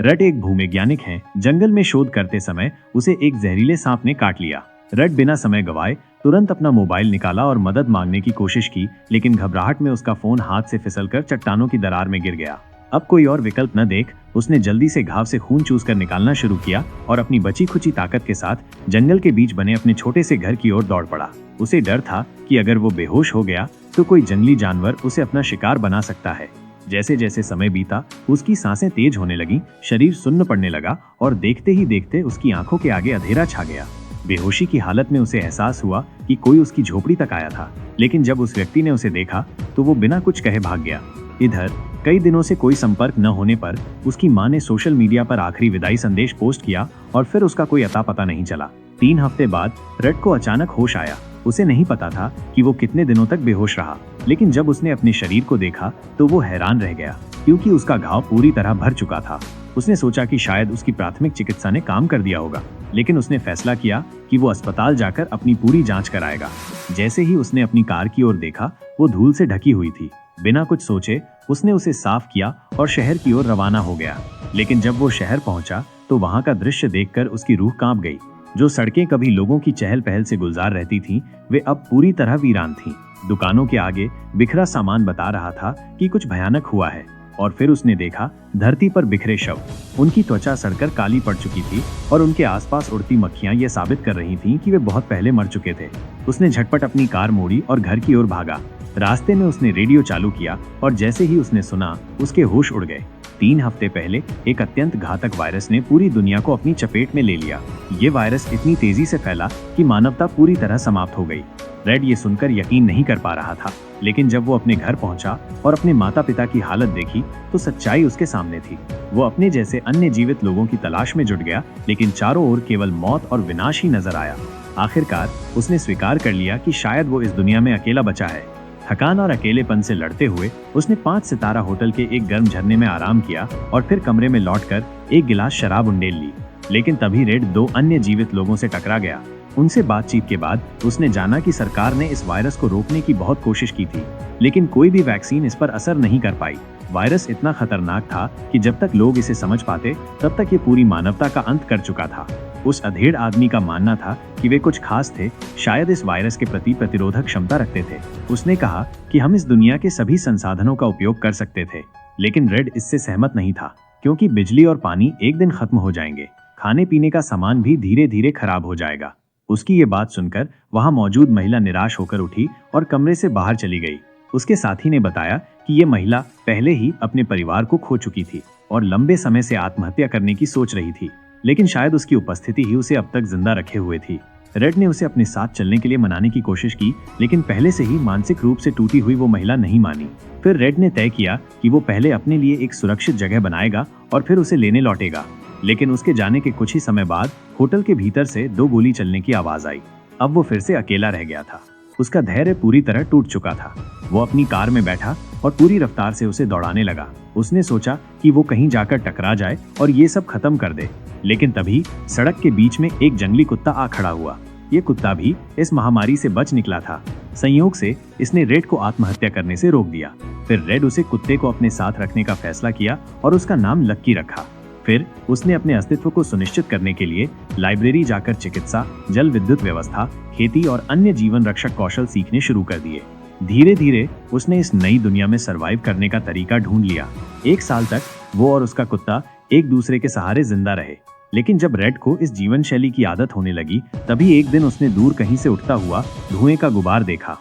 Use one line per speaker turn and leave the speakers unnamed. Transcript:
रट एक भूवैज्ञानिक है। जंगल में शोध करते समय उसे एक जहरीले सांप ने काट लिया। रट बिना समय गवाए तुरंत अपना मोबाइल निकाला और मदद मांगने की कोशिश की, लेकिन घबराहट में उसका फोन हाथ से फिसलकर चट्टानों की दरार में गिर गया। अब कोई और विकल्प न देख उसने जल्दी से घाव से खून चूसकर निकालना शुरू किया और अपनी बची खुची ताकत के साथ जंगल के बीच बने अपने छोटे से घर की ओर दौड़ पड़ा। उसे डर था कि अगर वो बेहोश हो गया तो कोई जंगली जानवर उसे अपना शिकार बना सकता है। जैसे जैसे समय बीता उसकी सांसें तेज होने लगी, शरीर सुन्न पड़ने लगा और देखते ही देखते उसकी आंखों के आगे अंधेरा छा गया। बेहोशी की हालत में उसे एहसास हुआ कि कोई उसकी झोपड़ी तक आया था, लेकिन जब उस व्यक्ति ने उसे देखा तो वो बिना कुछ कहे भाग गया। इधर कई दिनों से कोई संपर्क न होने पर उसकी मां ने सोशल मीडिया पर आखिरी विदाई संदेश पोस्ट किया और फिर उसका कोई अता पता नहीं चला। 3 हफ्ते बाद रट को अचानक होश आया। उसे नहीं पता था कि वो कितने दिनों तक बेहोश रहा, लेकिन जब उसने अपने शरीर को देखा तो वो हैरान रह गया, क्योंकि उसका घाव पूरी तरह भर चुका था। उसने सोचा कि शायद उसकी प्राथमिक चिकित्सा ने काम कर दिया होगा, लेकिन उसने फैसला किया कि वो अस्पताल जाकर अपनी पूरी जांच कराएगा। जैसे ही उसने अपनी कार की ओर देखा, वो धूल से ढकी हुई थी। बिना कुछ सोचे उसने उसे साफ किया और शहर की ओर रवाना हो गया। लेकिन जब वो शहर पहुंचा तो वहां का दृश्य देखकर उसकी रूह कांप गई। जो सड़कें कभी लोगों की चहल पहल से गुलजार रहती थीं, वे अब पूरी तरह वीरान थीं। दुकानों के आगे बिखरा सामान बता रहा था कि कुछ भयानक हुआ है। और फिर उसने देखा धरती पर बिखरे शव। उनकी त्वचा सड़कर काली पड़ चुकी थी और उनके आसपास उड़ती मक्खियां ये साबित कर रही थीं कि वे बहुत पहले मर चुके थे। उसने झटपट अपनी कार मोड़ी और घर की ओर भागा। रास्ते में उसने रेडियो चालू किया और जैसे ही उसने सुना, उसके होश उड़ गए। 3 हफ्ते पहले एक अत्यंत घातक वायरस ने पूरी दुनिया को अपनी चपेट में ले लिया। ये वायरस इतनी तेजी से फैला कि मानवता पूरी तरह समाप्त हो गई। रेड ये सुनकर यकीन नहीं कर पा रहा था, लेकिन जब वो अपने घर पहुंचा और अपने माता पिता की हालत देखी तो सच्चाई उसके सामने थी। वो अपने जैसे अन्य जीवित लोगों की तलाश में जुट गया, लेकिन चारों ओर केवल मौत और विनाश ही नजर आया। आखिरकार उसने स्वीकार कर लिया कि शायद वो इस दुनिया में अकेला बचा है। थकान और अकेलेपन से लड़ते हुए उसने 5 सितारा होटल के एक गर्म झरने में आराम किया और फिर कमरे में लौटकर एक गिलास शराब उंडेल ली। लेकिन तभी रेड 2 अन्य जीवित लोगों से टकरा गया। उनसे बातचीत के बाद उसने जाना कि सरकार ने इस वायरस को रोकने की बहुत कोशिश की थी, लेकिन कोई भी वैक्सीन इस पर असर नहीं कर पाई। वायरस इतना खतरनाक था कि जब तक लोग इसे समझ पाते तब तक ये पूरी मानवता का अंत कर चुका था। उस अधेड़ आदमी का मानना था कि वे कुछ खास थे, शायद इस वायरस के प्रति प्रतिरोधक क्षमता रखते थे। उसने कहा कि हम इस दुनिया के सभी संसाधनों का उपयोग कर सकते थे, लेकिन रेड इससे सहमत नहीं था, क्योंकि बिजली और पानी एक दिन खत्म हो जाएंगे। खाने पीने का सामान भी धीरे धीरे खराब हो जाएगा। उसकी ये बात सुनकर वहां मौजूद महिला निराश होकर उठी और कमरे से बाहर चली गई। उसके साथी ने बताया कि ये महिला पहले ही अपने परिवार को खो चुकी थी और लंबे समय से आत्महत्या करने की सोच रही थी, लेकिन शायद उसकी उपस्थिति ही उसे अब तक जिंदा रखे हुए थी। रेड ने उसे अपने साथ चलने के लिए मनाने की कोशिश की, लेकिन पहले से ही मानसिक रूप से टूटी हुई वो महिला नहीं मानी। फिर रेड ने तय किया कि वो पहले अपने लिए एक सुरक्षित जगह बनाएगा और फिर उसे लेने लौटेगा। लेकिन उसके जाने के कुछ ही समय बाद होटल के भीतर से 2 गोली चलने की आवाज आई। अब वो फिर से अकेला रह गया था। उसका धैर्य पूरी तरह टूट चुका था। वो अपनी कार में बैठा और पूरी रफ्तार से उसे दौड़ाने लगा। उसने सोचा कि वो कहीं जाकर टकरा जाए और ये सब खत्म कर दे, लेकिन तभी सड़क के बीच में एक जंगली कुत्ता आ खड़ा हुआ। ये कुत्ता भी इस महामारी से बच निकला था। संयोग से इसने रेड को आत्महत्या करने से रोक दिया। फिर रेड उसे कुत्ते को अपने साथ रखने का फैसला किया और उसका नाम लक्की रखा। फिर उसने अपने अस्तित्व को सुनिश्चित करने के लिए लाइब्रेरी जाकर चिकित्सा, जल विद्युत व्यवस्था, खेती और अन्य जीवन रक्षक कौशल सीखने शुरू कर दिए। धीरे धीरे उसने इस नई दुनिया में सरवाइव करने का तरीका ढूंढ लिया। 1 साल तक वो और उसका कुत्ता एक दूसरे के सहारे जिंदा रहे। लेकिन जब रेड को इस जीवन शैली की आदत होने लगी, तभी एक दिन उसने दूर कहीं से उठता हुआ धुएं का गुबार देखा।